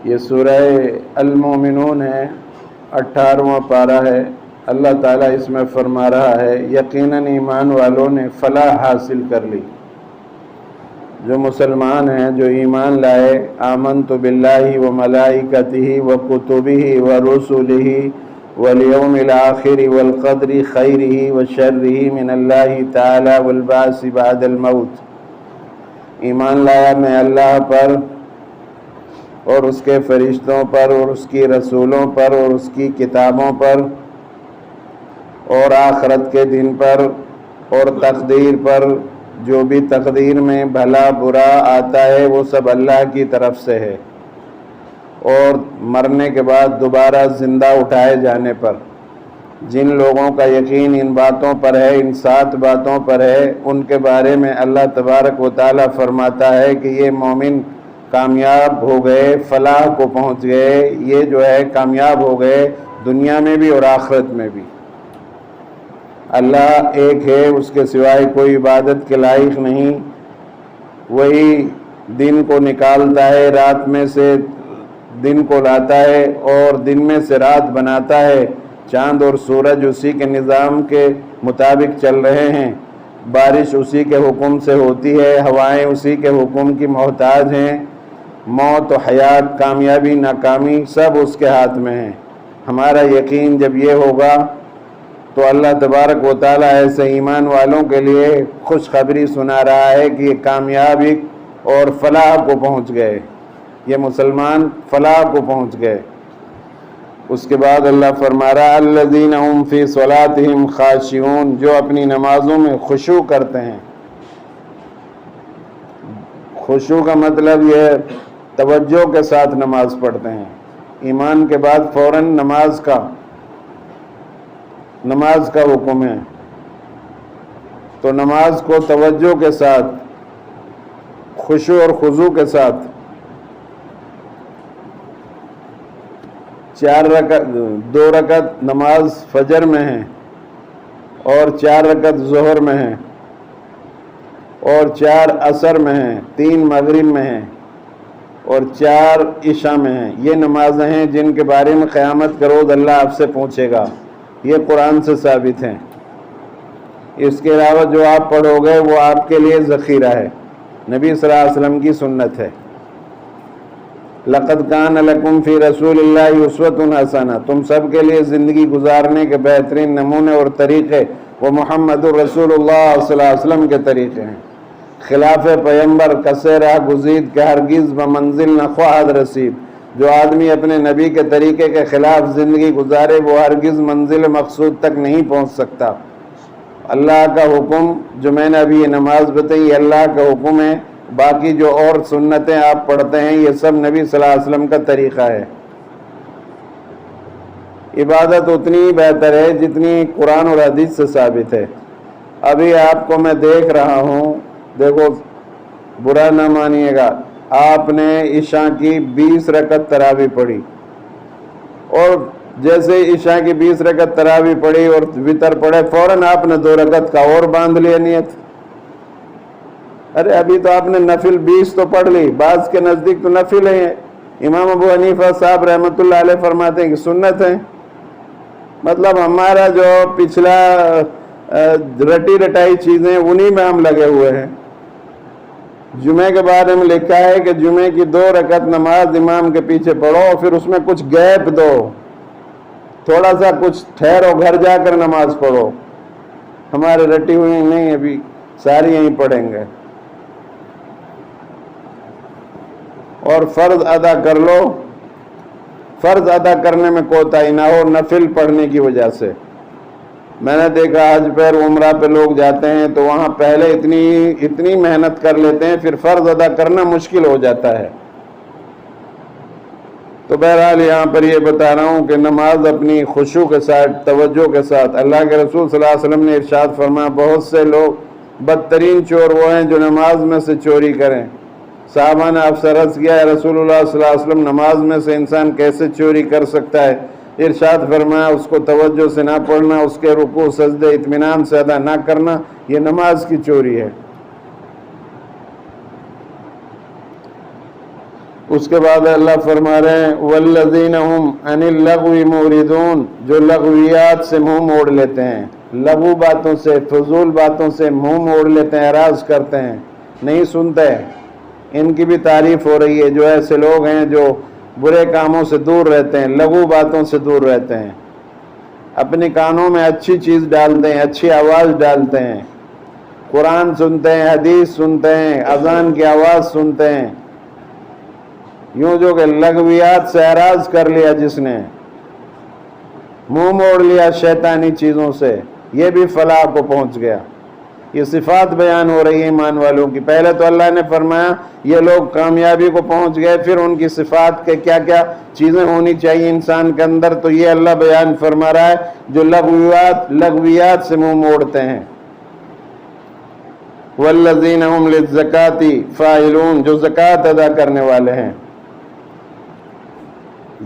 یہ سورہ المومنون ہے، 18واں پارہ ہے۔ اللہ تعالیٰ اس میں فرما رہا ہے یقیناً ایمان والوں نے فلاح حاصل کر لی۔ جو مسلمان ہیں، جو ایمان لائے، آمنت باللہ و ملائکتہ و کتبہ و رسلہ والیوم الآخر والقدر خیرہ و شرہ من اللہ تعالی والبعث بعد الموت۔ ایمان لایا میں اللہ پر اور اس کے فرشتوں پر اور اس کی رسولوں پر اور اس کی کتابوں پر اور آخرت کے دن پر اور تقدیر پر۔ جو بھی تقدیر میں بھلا برا آتا ہے وہ سب اللہ کی طرف سے ہے، اور مرنے کے بعد دوبارہ زندہ اٹھائے جانے پر۔ جن لوگوں کا یقین ان باتوں پر ہے، ان 7 باتوں پر ہے، ان کے بارے میں اللہ تبارک و تعالیٰ فرماتا ہے کہ یہ مومن کامیاب ہو گئے، فلاح کو پہنچ گئے، یہ جو ہے کامیاب ہو گئے دنیا میں بھی اور آخرت میں بھی۔ اللہ ایک ہے، اس کے سوائے کوئی عبادت کے لائق نہیں۔ وہی دن کو نکالتا ہے، رات میں سے دن کو لاتا ہے اور دن میں سے رات بناتا ہے۔ چاند اور سورج اسی کے نظام کے مطابق چل رہے ہیں، بارش اسی کے حکم سے ہوتی ہے، ہوائیں اسی کے حکم کی محتاج ہیں، موت و حیات، کامیابی ناکامی سب اس کے ہاتھ میں ہیں۔ ہمارا یقین جب یہ ہوگا تو اللہ تبارک و تعالیٰ ایسے ایمان والوں کے لیے خوشخبری سنا رہا ہے کہ یہ کامیابی اور فلاح کو پہنچ گئے، یہ مسلمان فلاح کو پہنچ گئے۔ اس کے بعد اللہ فرما رہا الذین هم فی صلاتہم خاشعون، جو اپنی نمازوں میں خشوع کرتے ہیں۔ خشوع کا مطلب یہ توجہ کے ساتھ نماز پڑھتے ہیں۔ ایمان کے بعد فوراً نماز کا حکم ہے، تو نماز کو توجہ کے ساتھ، خشوع اور خضوع کے ساتھ 2 رکعت نماز فجر میں ہے اور 4 رکعت ظہر میں ہے اور 4 عصر میں ہیں، 3 مغرب میں ہیں اور 4 عشاء میں ہیں۔ یہ نمازیں ہیں جن کے بارے میں قیامت کا روز اللہ آپ سے پوچھے گا، یہ قرآن سے ثابت ہیں۔ اس کے علاوہ جو آپ پڑھو گے وہ آپ کے لیے ذخیرہ ہے، نبی صلی اللہ علیہ وسلم کی سنت ہے۔ لَقَدْ كَانَ لَكُمْ فِي رَسُولِ اللَّهِ أُسْوَةٌ حَسَنَةٌ، تم سب کے لیے زندگی گزارنے کے بہترین نمونے اور طریقے وہ محمد الرسول اللہ صلی اللہ علیہ وسلم کے طریقے ہیں۔ خلاف پیمبر کسے راہ گزید کہ ہرگز بمنزل نہ خواہد رسید۔ جو آدمی اپنے نبی کے طریقے کے خلاف زندگی گزارے وہ ہرگز منزل مقصود تک نہیں پہنچ سکتا۔ اللہ کا حکم جو میں نے ابھی یہ نماز بتائی، یہ اللہ کا حکم ہے۔ باقی جو اور سنتیں آپ پڑھتے ہیں یہ سب نبی صلی اللہ علیہ وسلم کا طریقہ ہے۔ عبادت اتنی ہی بہتر ہے جتنی قرآن اور حدیث سے ثابت ہے۔ ابھی آپ کو میں دیکھ رہا ہوں، دیکھو برا نہ مانیے گا، آپ نے عشاء کی 20 رکعت تراویح پڑھی، اور جیسے عشاء کی 20 رکعت تراویح پڑھی اور وتر پڑھے فوراً آپ نے 2 رکعت کا اور باندھ لیا نیت۔ ارے ابھی تو آپ نے نفل 20 تو پڑھ لی، بعض کے نزدیک تو نفل ہیں۔ امام ابو حنیفہ صاحب رحمۃ اللہ علیہ فرماتے ہیں کہ سنت ہیں۔ مطلب ہمارا جو پچھلا رٹی رٹائی چیزیں انہی میں ہم لگے ہوئے ہیں۔ جمعے کے بارے میں لکھا ہے کہ جمعے کی 2 رکعت نماز امام کے پیچھے پڑھو اور پھر اس میں کچھ گیپ دو، تھوڑا سا کچھ ٹھہرو، گھر جا کر نماز پڑھو۔ ہمارے رٹی ہوئی نہیں، ابھی ساری یہیں پڑھیں گے۔ اور فرض ادا کر لو، فرض ادا کرنے میں کوتاہی نہ ہو نفل پڑھنے کی وجہ سے۔ میں نے دیکھا حج پر عمرہ پہ لوگ جاتے ہیں تو وہاں پہلے اتنی محنت کر لیتے ہیں، پھر فرض ادا کرنا مشکل ہو جاتا ہے۔ تو بہرحال یہاں پر یہ بتا رہا ہوں کہ نماز اپنی خشوع کے ساتھ، توجہ کے ساتھ، اللہ کے رسول صلی اللہ علیہ وسلم نے ارشاد فرمایا بہت سے لوگ بدترین چور وہ ہیں جو نماز میں سے چوری کریں۔ صحابہ نے آپ سے عرض کیا یا رسول اللہ صلی اللہ علیہ وسلم نماز میں سے انسان کیسے چوری کر سکتا ہے؟ ارشاد فرمایا اس کو توجہ سے نہ پڑھنا، اس کے رکوع سجدے اطمینان سے ادا نہ کرنا، یہ نماز کی چوری ہے۔ اس کے بعد اللہ فرما رہے ہیں والذین هم عن اللغو معرضون، جو لغویات سے منہ موڑ لیتے ہیں، لغو باتوں سے، فضول باتوں سے منہ موڑ لیتے ہیں، اعراض کرتے ہیں، نہیں سنتے۔ ان کی بھی تعریف ہو رہی ہے، جو ایسے لوگ ہیں جو برے کاموں سے دور رہتے ہیں، لغو باتوں سے دور رہتے ہیں، اپنے کانوں میں اچھی چیز ڈالتے ہیں، اچھی آواز ڈالتے ہیں، قرآن سنتے ہیں، حدیث سنتے ہیں، اذان کی آواز سنتے ہیں، یوں جو کہ لغویات سے اعراض کر لیا، جس نے منہ موڑ لیا شیطانی چیزوں سے، یہ بھی فلاح کو پہنچ گیا۔ یہ صفات بیان ہو رہی ہے ایمان والوں کی۔ پہلے تو اللہ نے فرمایا یہ لوگ کامیابی کو پہنچ گئے، پھر ان کی صفات کے کیا کیا چیزیں ہونی چاہیے انسان کے اندر، تو یہ اللہ بیان فرما رہا ہے جو لغویات سے منہ موڑتے ہیں۔ والذین هم للزکاة فاعلون، جو زکوٰۃ ادا کرنے والے ہیں۔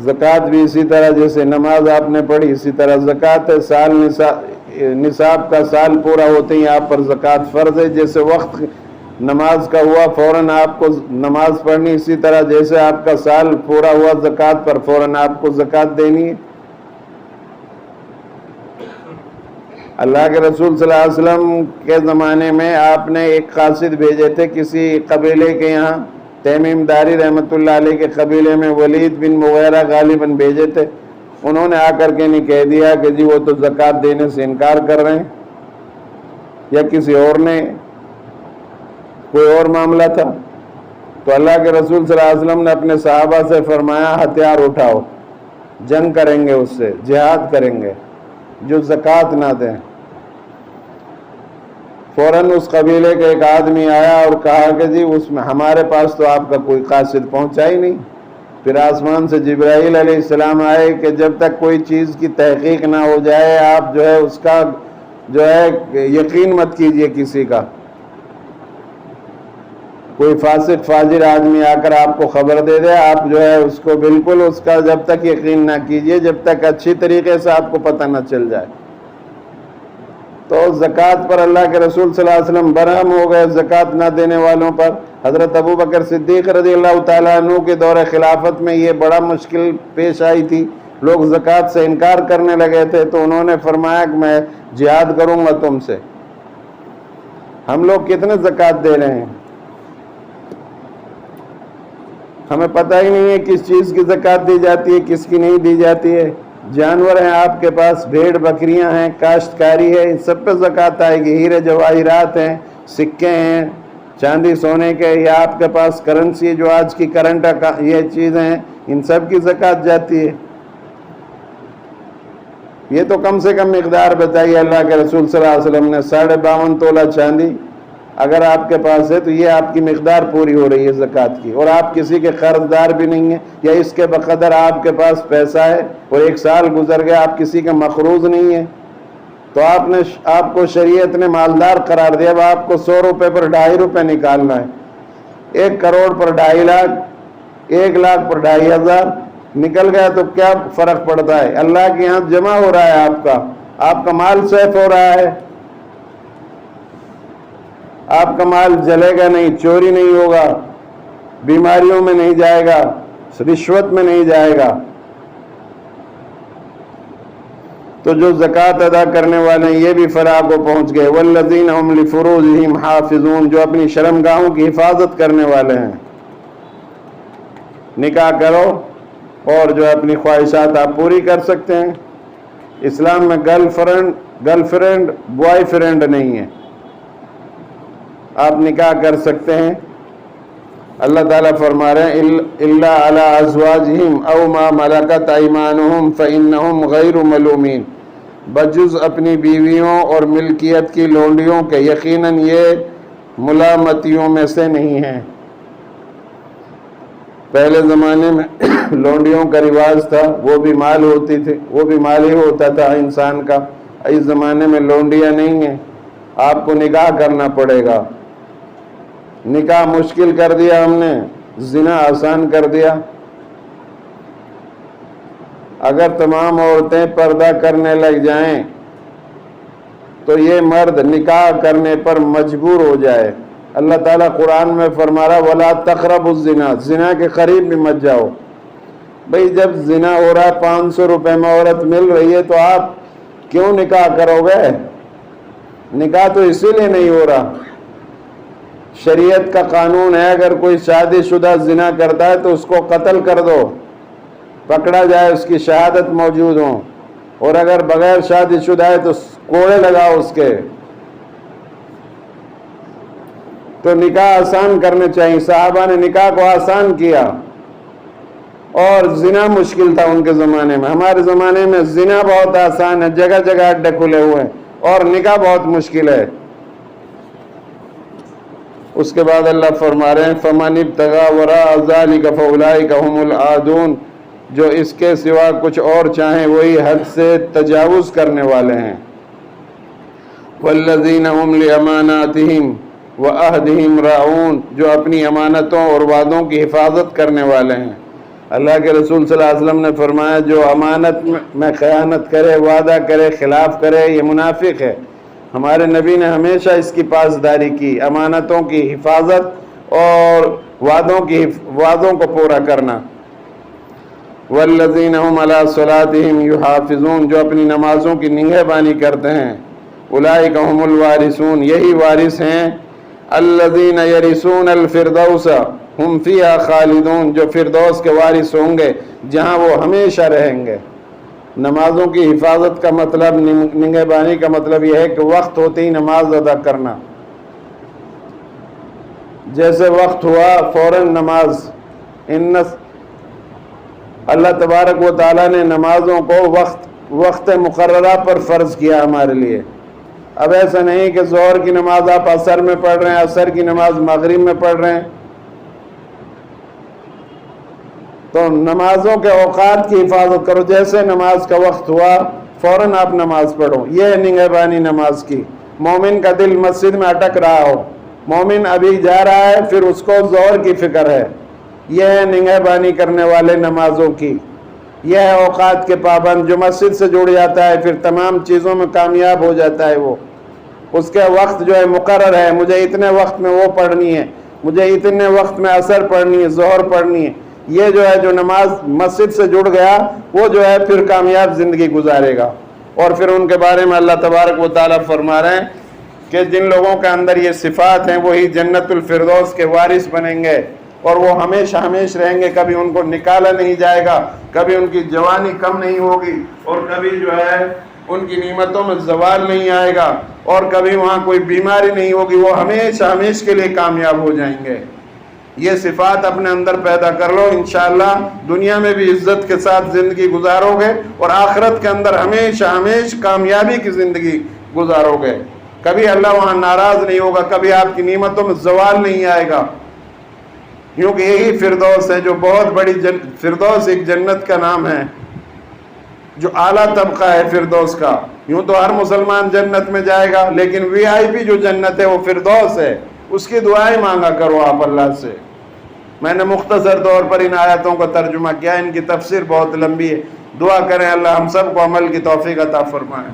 زکوٰۃ بھی اسی طرح جیسے نماز آپ نے پڑھی، اسی طرح زکوٰۃ ہے، سال نصاب کا سال پورا ہوتے ہی آپ پر زکوٰۃ فرض ہے۔ جیسے وقت نماز کا ہوا فوراً آپ کو نماز پڑھنی، اسی طرح جیسے آپ کا سال پورا ہوا زکوٰۃ پر فوراً آپ کو زکوٰۃ دینی ہے۔ اللہ کے رسول صلی اللہ علیہ وسلم کے زمانے میں آپ نے ایک قاصد بھیجے تھے کسی قبیلے کے یہاں، تمیم داری رحمۃ اللہ علیہ کے قبیلے میں ولید بن مغیرہ غالباً بھیجے تھے۔ انہوں نے آ کر کے نہیں کہہ دیا کہ جی وہ تو زکوٰۃ دینے سے انکار کر رہے ہیں، یا کسی اور نے کوئی اور معاملہ تھا، تو اللہ کے رسول صلی اللہ علیہ وسلم نے اپنے صحابہ سے فرمایا ہتھیار اٹھاؤ، جنگ کریں گے، اس سے جہاد کریں گے جو زکوٰۃ نہ دیں۔ فوراً اس قبیلے کے ایک آدمی آیا اور کہا کہ جی اس میں ہمارے پاس تو آپ کا کوئی قاصد پہنچا ہی نہیں۔ پھر آسمان سے جبرائیل علیہ السلام آئے کہ جب تک کوئی چیز کی تحقیق نہ ہو جائے آپ جو ہے اس کا جو ہے یقین مت کیجئے کسی کا۔ کوئی فاسق فاجر آدمی آ کر آپ کو خبر دے دے، آپ جو ہے اس کو بالکل اس کا جب تک یقین نہ کیجئے جب تک اچھی طریقے سے آپ کو پتہ نہ چل جائے۔ تو زکوٰۃ پر اللہ کے رسول صلی اللہ علیہ وسلم برہم ہو گئے، زکوٰۃ نہ دینے والوں پر۔ حضرت ابو بکر صدیق رضی اللہ تعالیٰ عنہ کے دور خلافت میں یہ بڑا مشکل پیش آئی تھی، لوگ زکوٰۃ سے انکار کرنے لگے تھے، تو انہوں نے فرمایا کہ میں جہاد کروں گا تم سے۔ ہم لوگ کتنے زکوٰۃ دے رہے ہیں، ہمیں پتہ ہی نہیں ہے کس چیز کی زکوٰۃ دی جاتی ہے کس کی نہیں دی جاتی ہے۔ جانور ہیں آپ کے پاس، بھیڑ بکریاں ہیں، کاشتکاری ہے، ان سب پہ زکوٰۃ آئے گی۔ ہیرے جواہرات ہیں، سکے ہیں، چاندی سونے کے، یا آپ کے پاس کرنسی جو آج کی کرنٹ یہ چیزیں ہیں، ان سب کی زکوٰۃ جاتی ہے۔ یہ تو کم سے کم مقدار بتائیے اللہ کے رسول صلی اللہ علیہ وسلم نے، 52.5 تولہ چاندی اگر آپ کے پاس ہے تو یہ آپ کی مقدار پوری ہو رہی ہے زکوٰۃ کی، اور آپ کسی کے قرض دار بھی نہیں ہیں، یا اس کے بقدر آپ کے پاس پیسہ ہے اور 1 سال گزر گیا آپ کسی کے مقروض نہیں ہیں، تو آپ کو شریعت نے مالدار قرار دیا۔ اب آپ کو 100 روپے پر 2.5 روپے نکالنا ہے، 1 کروڑ پر 2.5 لاکھ، 1 لاکھ پر 2.5 ہزار نکل گیا تو کیا فرق پڑتا ہے؟ اللہ کے یہاں جمع ہو رہا ہے، آپ کا مال سیف ہو رہا ہے، آپ کا مال جلے گا نہیں، چوری نہیں ہوگا، بیماریوں میں نہیں جائے گا، رشوت میں نہیں جائے گا۔ تو جو زکوٰۃ ادا کرنے والے ہیں یہ بھی فلاح کو پہنچ گئے۔ والذین هم لفروجہم حافظون، جو اپنی شرمگاہوں کی حفاظت کرنے والے ہیں۔ نکاح کرو اور جو اپنی خواہشات آپ پوری کر سکتے ہیں۔ اسلام میں گرل فرینڈ بوائے فرینڈ نہیں ہے، آپ نکاح کر سکتے ہیں۔ اللہ تعالیٰ فرما رہے ہیں الا علی ازواجہم او ما ملکت ایمانہم فانہم غیر ملومین، بجز اپنی بیویوں اور ملکیت کی لونڈیوں کے، یقیناً یہ ملامتیوں میں سے نہیں ہیں۔ پہلے زمانے میں لونڈیوں کا رواج تھا، وہ بھی مال ہوتی تھی، وہ بھی مال ہی ہوتا تھا انسان کا۔ اس زمانے میں لونڈیاں نہیں ہیں، آپ کو نکاح کرنا پڑے گا۔ نکاح مشکل کر دیا ہم نے، زنا آسان کر دیا۔ اگر تمام عورتیں پردہ کرنے لگ جائیں تو یہ مرد نکاح کرنے پر مجبور ہو جائے۔ اللہ تعالیٰ قرآن میں فرما رہا وَلَا تَقْرَبُوا الزِّنَا، زنا کے قریب بھی مت جاؤ۔ بھئی جب زنا ہو رہا ہے 500 روپے میں عورت مل رہی ہے تو آپ کیوں نکاح کرو گے؟ نکاح تو اسی لیے نہیں ہو رہا۔ شریعت کا قانون ہے اگر کوئی شادی شدہ زنا کرتا ہے تو اس کو قتل کر دو، پکڑا جائے، اس کی شہادت موجود ہوں، اور اگر بغیر شادی شدہ ہے تو کوڑے لگاؤ اس کے۔ تو نکاح آسان کرنے چاہیے، صحابہ نے نکاح کو آسان کیا، اور زنا مشکل تھا ان کے زمانے میں۔ ہمارے زمانے میں زنا بہت آسان ہے، جگہ جگہ اڈے کھلے ہوئے ہیں، اور نکاح بہت مشکل ہے۔ اس کے بعد اللہ فرما رہے ہیں فَمَنِ ابْتَغَىٰ وَرَاءَ ذَٰلِكَ فَأُولَٰئِكَ هُمُ الْعَادُونَ، جو اس کے سوا کچھ اور چاہیں وہی حد سے تجاوز کرنے والے ہیں۔ وَالَّذِينَ هُمْ لِأَمَانَاتِهِمْ وَعَهْدِهِمْ رَاعُونَ، جو اپنی امانتوں اور وعدوں کی حفاظت کرنے والے ہیں۔ اللہ کے رسول صلی اللہ علیہ وسلم نے فرمایا جو امانت میں خیانت کرے، وعدہ کرے، خلاف کرے، یہ منافق ہے۔ ہمارے نبی نے ہمیشہ اس کی پاسداری کی، امانتوں کی حفاظت اور وعدوں کو پورا کرنا۔ والذین هم علی صلاتهم یحافظون، جو اپنی نمازوں کی نگہبانی کرتے ہیں۔ اولئک هم الوارثون، یہی وارث ہیں۔ الذین یرثون الفردوس هم فیہا خالدون، جو فردوس کے وارث ہوں گے جہاں وہ ہمیشہ رہیں گے۔ نمازوں کی حفاظت کا مطلب، نگہبانی کا مطلب یہ ہے کہ وقت ہوتے ہی نماز ادا کرنا، جیسے وقت ہوا فوراً نماز۔ اللہ تبارک و تعالیٰ نے نمازوں کو وقت مقررہ پر فرض کیا ہمارے لیے۔ اب ایسا نہیں کہ ظہر کی نماز آپ عصر میں پڑھ رہے ہیں، عصر کی نماز مغرب میں پڑھ رہے ہیں۔ تو نمازوں کے اوقات کی حفاظت کرو، جیسے نماز کا وقت ہوا فوراً آپ نماز پڑھو، یہ ہے نگہبانی نماز کی۔ مومن کا دل مسجد میں اٹک رہا ہو، مومن ابھی جا رہا ہے، پھر اس کو ظہر کی فکر ہے، یہ ہے نگہبانی کرنے والے نمازوں کی۔ یہ ہے اوقات کے پابند، جو مسجد سے جڑ جاتا ہے پھر تمام چیزوں میں کامیاب ہو جاتا ہے۔ وہ اس کے وقت جو ہے مقرر ہے، مجھے اتنے وقت میں وہ پڑھنی ہے، مجھے اتنے وقت میں عصر پڑھنی ہے، ظہر پڑھنی ہے۔ یہ جو ہے جو نماز مسجد سے جڑ گیا وہ جو ہے پھر کامیاب زندگی گزارے گا۔ اور پھر ان کے بارے میں اللہ تبارک و تعالیٰ فرما رہے ہیں کہ جن لوگوں کے اندر یہ صفات ہیں وہی جنت الفردوس کے وارث بنیں گے، اور وہ ہمیشہ ہمیشہ رہیں گے، کبھی ان کو نکالا نہیں جائے گا، کبھی ان کی جوانی کم نہیں ہوگی، اور کبھی جو ہے ان کی نعمتوں میں زوال نہیں آئے گا، اور کبھی وہاں کوئی بیماری نہیں ہوگی، وہ ہمیشہ ہمیشہ کے لیے کامیاب ہو جائیں گے۔ یہ صفات اپنے اندر پیدا کر لو، انشاءاللہ دنیا میں بھی عزت کے ساتھ زندگی گزارو گے، اور آخرت کے اندر ہمیشہ ہمیشہ کامیابی کی زندگی گزارو گے۔ کبھی اللہ وہاں ناراض نہیں ہوگا، کبھی آپ کی نعمتوں میں زوال نہیں آئے گا، کیونکہ یہی فردوس ہے جو بہت بڑی فردوس ایک جنت کا نام ہے جو اعلیٰ طبقہ ہے فردوس کا۔ یوں تو ہر مسلمان جنت میں جائے گا، لیکن وی آئی پی جو جنت ہے وہ فردوس ہے، اس کی دعائیں مانگا کرو آپ اللہ سے۔ میں نے مختصر طور پر ان آیاتوں کا ترجمہ کیا، ان کی تفسیر بہت لمبی ہے۔ دعا کریں اللہ ہم سب کو عمل کی توفیق عطا فرمائے۔